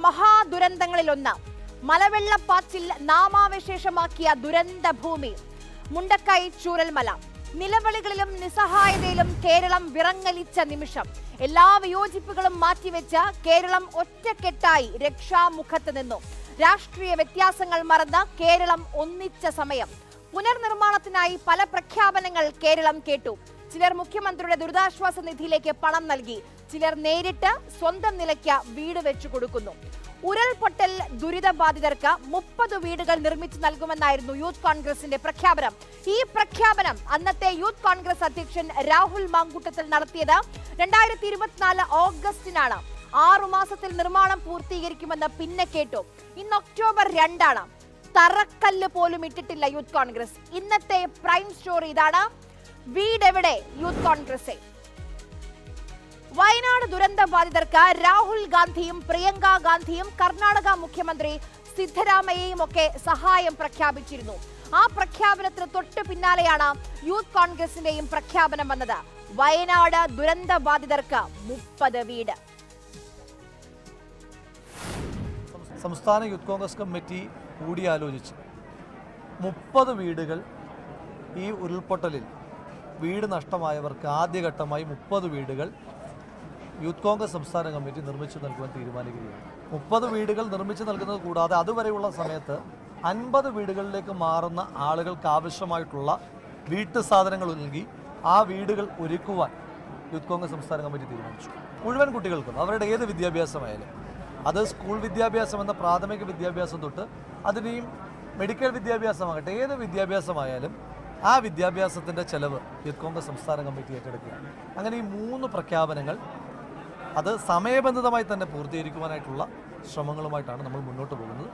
മഹാദുരന്തങ്ങളിലൊന്ന്. മലവെള്ളപ്പാച്ചിൽ നാമാവശേഷമാക്കിയ ദുരന്ത ഭൂമി മുണ്ടക്കൈ ചൂരൽമല. നിലവിളികളിലും നിസ്സഹായതയിലും കേരളം വിറങ്ങലിച്ച നിമിഷം. എല്ലാ വിയോജിപ്പുകളും മാറ്റിവെച്ച് കേരളം ഒറ്റക്കെട്ടായി രക്ഷാമുഖത്ത് നിന്നു. രാഷ്ട്രീയ വ്യത്യാസങ്ങൾ മറന്ന് കേരളം ഒന്നിച്ച സമയം. പുനർനിർമ്മാണത്തിനായി പല പ്രഖ്യാപനങ്ങൾ കേരളം കേട്ടു. ചിലർ മുഖ്യമന്ത്രിയുടെ ദുരിതാശ്വാസ നിധിയിലേക്ക് പണം നൽകി, ചിലർ നേരിട്ട് സ്വന്തം നിലയ്ക്ക് വീട് വെച്ചു കൊടുക്കുന്നു. ഉരുൾപൊട്ടൽ ദുരിതബാധിതർക്ക് 30 വീടുകൾ നിർമ്മിച്ചു നൽകുമെന്നായിരുന്നു യൂത്ത് കോൺഗ്രസിന്റെ പ്രഖ്യാപനം. ഈ പ്രഖ്യാപനം അന്നത്തെ യൂത്ത് കോൺഗ്രസ് അധ്യക്ഷൻ രാഹുൽ മാങ്കൂട്ടത്തിൽ നടത്തിയത് 2024 ഓഗസ്റ്റിനാണ്. 6 മാസത്തിൽ നിർമ്മാണം പൂർത്തീകരിക്കുമെന്ന് പിന്നെ കേട്ടു. ഇന്ന് ഒക്ടോബർ 2 തറക്കല്ല് പോലും ഇട്ടിട്ടില്ല യൂത്ത് കോൺഗ്രസ്. ഇന്നത്തെ പ്രൈം സ്റ്റോറി ഇതാണ്. വീടെവിടെ യൂത്ത് കോൺഗ്രസ്? വയനാട് ദുരന്ത ബാധിതർക്ക് രാഹുൽ ഗാന്ധിയും പ്രിയങ്ക ഗാന്ധിയും കർണാടക മുഖ്യമന്ത്രി സിദ്ധരാമയ്യയും ഒക്കെ സഹായം പ്രഖ്യാപിച്ചിരുന്നു. ആ പ്രഖ്യാപനത്തിന് തൊട്ടു പിന്നാലെയാണ് യൂത്ത് കോൺഗ്രസിന്റെയും പ്രഖ്യാപനം വന്നത്. വയനാട് ദുരന്ത ബാധിതർക്ക് 30 വീട്. സംസ്ഥാന യൂത്ത് കോൺഗ്രസ് കമ്മിറ്റി കൂടിയാലോചിച്ച് 30 വീടുകൾ ഈ ഉരുൾപൊട്ടലിൽ വീട് നഷ്ടമായവർക്ക് ആദ്യഘട്ടമായി 30 വീടുകൾ യൂത്ത് കോൺഗ്രസ് സംസ്ഥാന കമ്മിറ്റി നിർമ്മിച്ചു നൽകുവാൻ തീരുമാനിക്കുകയാണ്. 30 വീടുകൾ നിർമ്മിച്ചു നൽകുന്നത് കൂടാതെ അതുവരെയുള്ള സമയത്ത് 50 വീടുകളിലേക്ക് മാറുന്ന ആളുകൾക്ക് ആവശ്യമായിട്ടുള്ള വീട്ടു സാധനങ്ങൾ നൽകി ആ വീടുകൾ ഒരുക്കുവാൻ യൂത്ത് കോൺഗ്രസ് സംസ്ഥാന കമ്മിറ്റി തീരുമാനിച്ചു. മുഴുവൻ കുട്ടികൾക്കും അവരുടെ ഏത് വിദ്യാഭ്യാസമായാലും, അത് സ്കൂൾ വിദ്യാഭ്യാസം എന്ന പ്രാഥമിക വിദ്യാഭ്യാസം തൊട്ട് അതിനെയും മെഡിക്കൽ വിദ്യാഭ്യാസമാകട്ടെ, ഏത് വിദ്യാഭ്യാസമായാലും ആ വിദ്യാഭ്യാസത്തിൻ്റെ ചെലവ് യൂത്ത് കോൺഗ്രസ് സംസ്ഥാന കമ്മിറ്റി ഏറ്റെടുക്കുകയാണ്. അങ്ങനെ ഈ 3 പ്രഖ്യാപനങ്ങൾ അത് സമയബന്ധിതമായി തന്നെ പൂർത്തീകരിക്കുവാനായിട്ടുള്ള ശ്രമങ്ങളുമായിട്ടാണ് നമ്മൾ മുന്നോട്ട് പോകുന്നത്.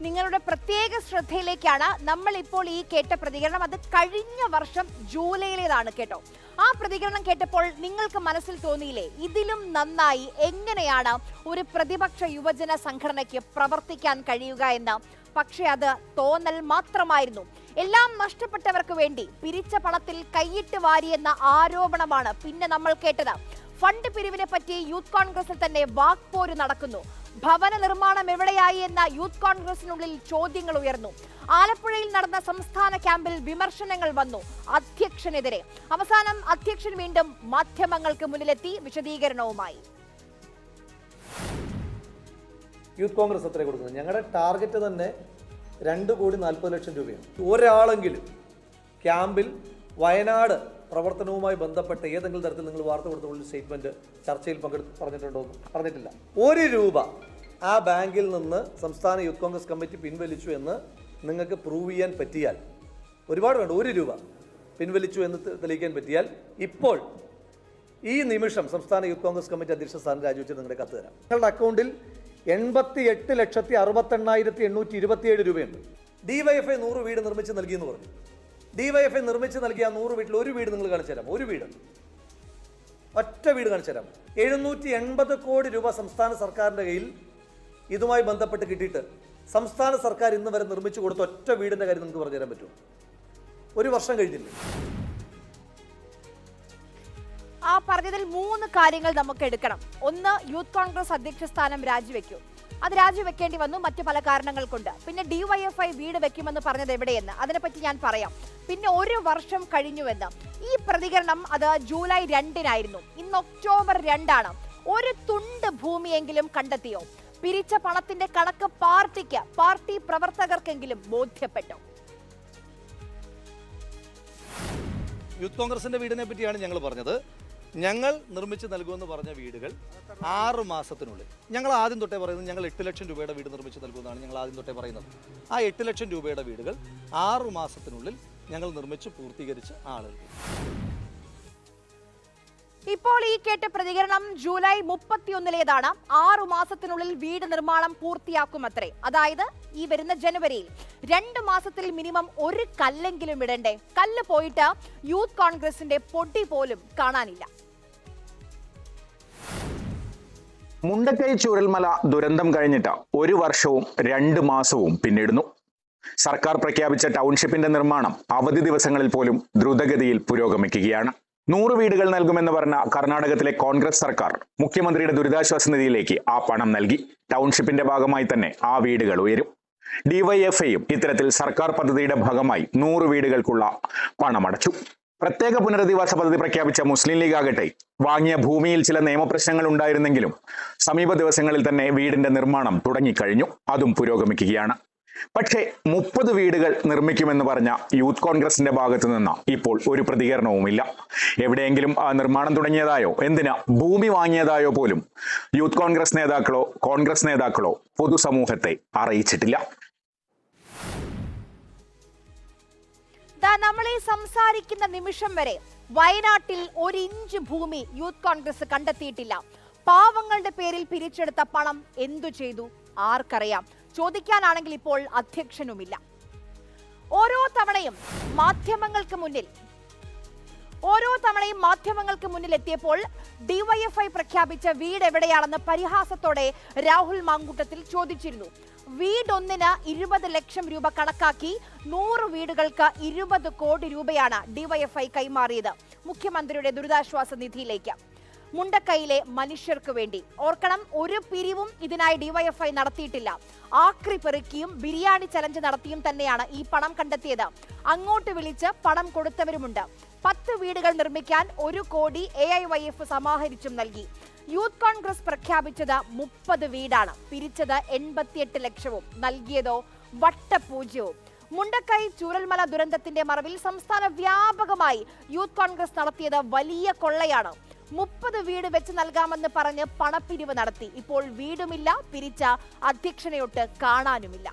നിങ്ങളുടെ പ്രത്യേക ശ്രദ്ധയിലേക്കാണ് നമ്മൾ ഇപ്പോൾ ഈ കേട്ട പ്രതികരണം. അത് കഴിഞ്ഞ വർഷം ജൂലൈയിലേതാണ് കേട്ടോ. ആ പ്രതികരണം കേട്ടപ്പോൾ നിങ്ങൾക്ക് മനസ്സിൽ തോന്നിയില്ലേ, ഇതിലും നന്നായി എങ്ങനെയാണ് ഒരു പ്രതിപക്ഷ യുവജന സംഘടനയ്ക്ക് പ്രവർത്തിക്കാൻ കഴിയുക എന്ന്? പക്ഷെ അത് തോന്നൽ മാത്രമായിരുന്നു. എല്ലാം നഷ്ടപ്പെട്ടവർക്ക് വേണ്ടി പിരിച്ച പണത്തിൽ കൈയിട്ട് വാരിയെന്ന ആരോപണമാണ് പിന്നെ നമ്മൾ കേട്ടത്. ഫണ്ട് പിരിവിനെ പറ്റി യൂത്ത് കോൺഗ്രസിൽ തന്നെ വാക്പോര് നടക്കുന്നു. ഭവന നിർമ്മാണം എവിടെയായി എന്ന യൂത്ത് കോൺഗ്രസിനുള്ളിൽ ചോദ്യങ്ങൾ ഉയർന്നു. ആലപ്പുഴയിൽ നടന്ന സംസ്ഥാന ക്യാമ്പിൽ വിമർശനങ്ങൾ വന്നു അധ്യക്ഷനെതിരെ. അവസാനം അധ്യക്ഷൻ വീണ്ടും മാധ്യമങ്ങൾക്ക് മുന്നിലെത്തി വിശദീകരണവുമായി. യൂത്ത് കോൺഗ്രസ് എത്ര കൊടുക്കുന്നത്? ഞങ്ങളുടെ ടാർഗറ്റ് തന്നെ 2,40,00,000 രൂപയാണ്. ഒരാളെങ്കിലും ക്യാമ്പിൽ വയനാട് പ്രവർത്തനവുമായി ബന്ധപ്പെട്ട ഏതെങ്കിലും തരത്തിൽ നിങ്ങൾ വാർത്ത കൊടുത്തുള്ള സ്റ്റേറ്റ്മെന്റ് ചർച്ചയിൽ പറഞ്ഞിട്ടുണ്ടോ? പറഞ്ഞിട്ടില്ല. 1 രൂപ ആ ബാങ്കിൽ നിന്ന് സംസ്ഥാന യൂത്ത് കോൺഗ്രസ് കമ്മിറ്റി പിൻവലിച്ചു എന്ന് നിങ്ങൾക്ക് പ്രൂവ് ചെയ്യാൻ പറ്റിയാൽ, ഒരുപാട് വേണ്ട, 1 രൂപ പിൻവലിച്ചു എന്ന് തെളിയിക്കാൻ പറ്റിയാൽ ഇപ്പോൾ ഈ നിമിഷം സംസ്ഥാന യൂത്ത് കോൺഗ്രസ് കമ്മിറ്റി അധ്യക്ഷ സ്ഥാനം രാജിവെച്ചിട്ട് നിങ്ങളുടെ കത്ത് തരാം. നിങ്ങളുടെ അക്കൗണ്ടിൽ 88,68,827 രൂപയുണ്ട്. ഡിവൈഎഫ്ഐ 100 വീട് നിർമ്മിച്ച് നൽകിയെന്ന് പറഞ്ഞു. ഡിവൈഎഫ്ഐ നിർമ്മിച്ച് നൽകിയ 100 വീട്ടിൽ 1 വീട് നിങ്ങൾ കാണിച്ചു തരാം. 1 വീട്, ഒറ്റ വീട് കാണിച്ചു തരാം. 780 കോടി രൂപ സംസ്ഥാന സർക്കാരിൻ്റെ കയ്യിൽ ഇതുമായി ബന്ധപ്പെട്ട് കിട്ടിയിട്ട് സംസ്ഥാന സർക്കാർ ഇന്ന് വരെ നിർമ്മിച്ചു കൊടുത്ത ഒറ്റ വീടിൻ്റെ കാര്യം നിങ്ങൾക്ക് പറഞ്ഞു തരാൻ പറ്റുമോ? 1 വർഷം കഴിഞ്ഞില്ലേ? ആ പറഞ്ഞതിൽ 3 കാര്യങ്ങൾ നമുക്ക് എടുക്കണം. ഒന്ന്, യൂത്ത് കോൺഗ്രസ് അധ്യക്ഷ സ്ഥാനം രാജിവെക്കൂ. അത് രാജിവെക്കേണ്ടി വന്നു മറ്റു പല കാരണങ്ങൾ കൊണ്ട്. പിന്നെ ഡിവൈഎഫ്ഐ വീട് വെക്കുമെന്ന് പറഞ്ഞത് എവിടെയെന്ന് അതിനെപ്പറ്റി ഞാൻ പറയാം. പിന്നെ 1 വർഷം കഴിഞ്ഞുവെന്ന്. ഈ പ്രതികരണം അത് ജൂലൈ 2-നായിരുന്നു. ഇന്ന് ഒക്ടോബർ 2. ഒരു തുണ്ട് ഭൂമിയെങ്കിലും കണ്ടെത്തിയോ? പിരിച്ച പണത്തിന്റെ കണക്ക് പാർട്ടി പ്രവർത്തകർക്കെങ്കിലും ബോധ്യപ്പെട്ടോ? യൂത്ത് കോൺഗ്രസിന്റെ വീടിനെ പറ്റിയാണ് ഞങ്ങൾ പറഞ്ഞത്. ഞങ്ങൾ നിർമ്മിച്ച് നൽകുമെന്ന് പറഞ്ഞ വീടുകൾ 6 മാസത്തിനുള്ളിൽ, ഞങ്ങൾ ആദ്യം തൊട്ടേ പറയുന്നത് ഞങ്ങൾ 8 ലക്ഷം രൂപയുടെ വീട് നിർമ്മിച്ച് നൽകുമെന്നാണ് ഞങ്ങൾ ആദ്യം തൊട്ടേ പറയുന്നത്. ആ 8 ലക്ഷം രൂപയുടെ വീടുകൾ 6 മാസത്തിനുള്ളിൽ ഞങ്ങൾ നിർമ്മിച്ച് പൂർത്തീകരിച്ച് ആളുകൾ. ഇപ്പോൾ ഈ കേട്ട പ്രതികരണം ജൂലൈ 31-ലേതാണ്. 6 മാസത്തിനുള്ളിൽ വീട് നിർമ്മാണം പൂർത്തിയാക്കുമത്രേ. അതായത് ഈ വരുന്ന ജനുവരിയിൽ. 2 മാസത്തിൽ മിനിമം 1 കല്ലെങ്കിലും ഇടണ്ടേ? കല്ല് പോയിട്ട് യൂത്ത് കോൺഗ്രസിന്റെ പൊടി പോലും കാണാനില്ല. മുണ്ടക്കൈ ചൂരൽമല ദുരന്തം കഴിഞ്ഞിട്ട് 1 വർഷവും 2 മാസവും പിന്നിടുന്നു. സർക്കാർ പ്രഖ്യാപിച്ച ടൗൺഷിപ്പിന്റെ നിർമ്മാണം അവധി ദിവസങ്ങളിൽ പോലും ദ്രുതഗതിയിൽ പുരോഗമിക്കുകയാണ്. 100 വീടുകൾ നൽകുമെന്ന് പറഞ്ഞ കർണാടകത്തിലെ കോൺഗ്രസ് സർക്കാർ മുഖ്യമന്ത്രിയുടെ ദുരിതാശ്വാസ നിധിയിലേക്ക് ആ പണം നൽകി. ടൗൺഷിപ്പിന്റെ ഭാഗമായി തന്നെ ആ വീടുകൾ ഉയരും. ഡിവൈഎഫ്ഐയും ഇത്തരത്തിൽ സർക്കാർ പദ്ധതിയുടെ ഭാഗമായി 100 വീടുകൾക്കുള്ള പണമടച്ചു. പ്രത്യേക പുനരധിവാസ പദ്ധതി പ്രഖ്യാപിച്ച മുസ്ലിം ലീഗ് ആകട്ടെ വാങ്ങിയ ഭൂമിയിൽ ചില നിയമപ്രശ്നങ്ങൾ ഉണ്ടായിരുന്നെങ്കിലും സമീപ ദിവസങ്ങളിൽ തന്നെ വീടിന്റെ നിർമ്മാണം തുടങ്ങിക്കഴിഞ്ഞു. അതും പുരോഗമിക്കുകയാണ്. പക്ഷേ 30 വീടുകൾ നിർമ്മിക്കുമെന്ന് പറഞ്ഞ യൂത്ത് കോൺഗ്രസിന്റെ ഭാഗത്തു നിന്ന് ഇപ്പോൾ ഒരു പ്രതികരണവുമില്ല. എവിടെയെങ്കിലും നിർമ്മാണം തുടങ്ങിയതായോ എന്തിനാ ഭൂമി വാങ്ങിയതായോ പോലും യൂത്ത് കോൺഗ്രസ് നേതാക്കളോ പൊതുസമൂഹത്തെ അറിയിച്ചിട്ടില്ല. നമ്മൾ ഈ സംസാരിക്കുന്ന നിമിഷം വരെ വയനാട്ടിൽ 1 ഇഞ്ച് ഭൂമി യൂത്ത് കോൺഗ്രസ് കണ്ടെത്തിയിട്ടില്ല. പാവങ്ങളുടെ പേരിൽ പിരിച്ചെടുത്ത പണം എന്തു ചെയ്തു ആർക്കറിയാം? ചോദിക്കാനാണെങ്കിൽ ഇപ്പോൾ അധ്യക്ഷനുമില്ല. ഓരോ തവണയും മാധ്യമങ്ങൾക്ക് മുന്നിൽ എത്തിയപ്പോൾ ഡിവൈഎഫ്ഐ പ്രഖ്യാപിച്ച വീട് എവിടെയാണെന്ന് പരിഹാസത്തോടെ രാഹുൽ മാങ്കൂട്ടത്തിൽ ചോദിച്ചിരുന്നു. വീടൊന്നിന് 20 ലക്ഷം രൂപ കണക്കാക്കി 100 വീടുകൾക്ക് 20 കോടി രൂപയാണ് ഡിവൈഎഫ്ഐ കൈമാറിയത് മുഖ്യമന്ത്രിയുടെ ദുരിതാശ്വാസ നിധിയിലേക്ക്. മുണ്ടക്കൈയിലെ മനുഷ്യർക്ക് വേണ്ടി. ഓർക്കണം, ഒരു പിരിവും ഇതിനായി ഡിവൈഎഫ്ഐ നടത്തിയിട്ടില്ല. ആക്രി പെറുക്കിയും ബിരിയാണി ചലഞ്ച് നടത്തിയും തന്നെയാണ് ഈ പണം കണ്ടെത്തിയത്. അങ്ങോട്ട് വിളിച്ച് പണം കൊടുത്തവരുമുണ്ട്. 10 വീടുകൾ നിർമ്മിക്കാൻ 1 കോടി AIYF സമാഹരിച്ചും നൽകി. യൂത്ത് കോൺഗ്രസ് പ്രഖ്യാപിച്ചത് 30 വീടാണ്. പിരിച്ചത് 88 ലക്ഷവും നൽകിയതോ വട്ടപൂജ്യവും. മുണ്ടക്കൈ ചൂരൽമല ദുരന്തത്തിന്റെ മറവിൽ സംസ്ഥാന വ്യാപകമായി യൂത്ത് കോൺഗ്രസ് നടത്തിയത് വലിയ കൊള്ളയാണ്. 30 വീട് വെച്ച് നൽകാമെന്ന് പറഞ്ഞ് പണപ്പിരിവ് നടത്തി. ഇപ്പോൾ വീടുമില്ല, പിരിച്ച അധ്യക്ഷനെയൊട്ട് കാണാനുമില്ല.